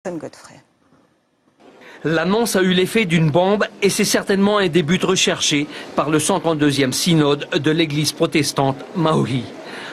Godfrey. L'annonce a eu l'effet d'une bombe et c'est certainement un des buts recherchés par le 132e synode de l'église protestante Maui.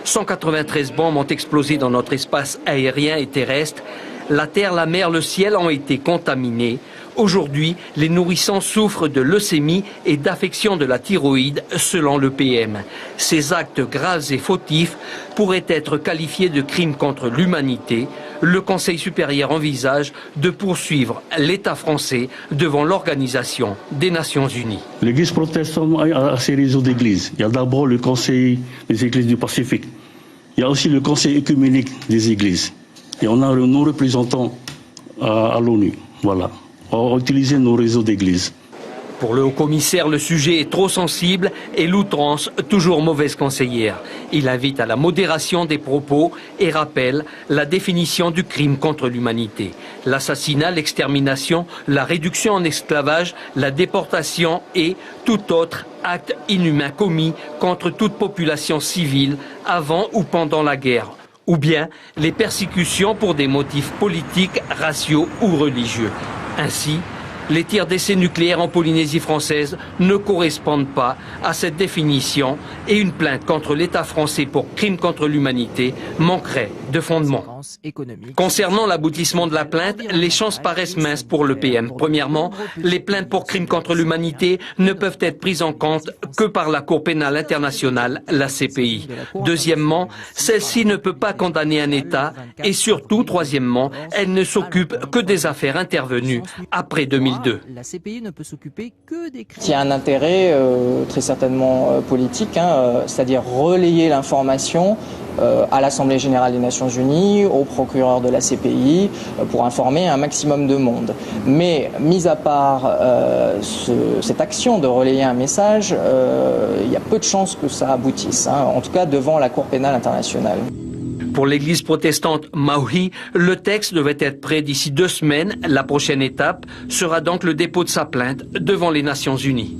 193 bombes ont explosé dans notre espace aérien et terrestre. La terre, la mer, le ciel ont été contaminés. Aujourd'hui, les nourrissons souffrent de leucémie et d'affections de la thyroïde, selon le PM. Ces actes graves et fautifs pourraient être qualifiés de crimes contre l'humanité. Le Conseil supérieur envisage de poursuivre l'État français devant l'Organisation des Nations Unies. L'Église protestante a ses réseaux d'églises. Il y a d'abord le Conseil des Églises du Pacifique. Il y a aussi le Conseil œcuménique des Églises. Et on a nos représentants à l'ONU. Voilà. On va utiliser nos réseaux d'églises. Pour le haut-commissaire, le sujet est trop sensible et l'outrance toujours mauvaise conseillère. Il invite à la modération des propos et rappelle la définition du crime contre l'humanité. L'assassinat, l'extermination, la réduction en esclavage, la déportation et tout autre acte inhumain commis contre toute population civile avant ou pendant la guerre. Ou bien les persécutions pour des motifs politiques, raciaux ou religieux. Ainsi, les tirs d'essais nucléaires en Polynésie française ne correspondent pas à cette définition et une plainte contre l'État français pour crime contre l'humanité manquerait de fondement. Concernant l'aboutissement de la plainte, les chances paraissent minces pour le PM. Premièrement, les plaintes pour crime contre l'humanité ne peuvent être prises en compte que par la Cour pénale internationale, la CPI. Deuxièmement, celle-ci ne peut pas condamner un État et surtout, troisièmement, elle ne s'occupe que des affaires intervenues après 2002. La CPI ne peut s'occuper que des crimes. Il y a un intérêt très certainement politique, c'est-à-dire relayer l'information à l'Assemblée générale des Nations Unies, au procureur de la CPI, pour informer un maximum de monde. Mais, mis à part cette action de relayer un message, il y a peu de chances que ça aboutisse, en tout cas devant la Cour pénale internationale. Pour l'église protestante Maui, le texte devait être prêt d'ici 2 semaines. La prochaine étape sera donc le dépôt de sa plainte devant les Nations Unies.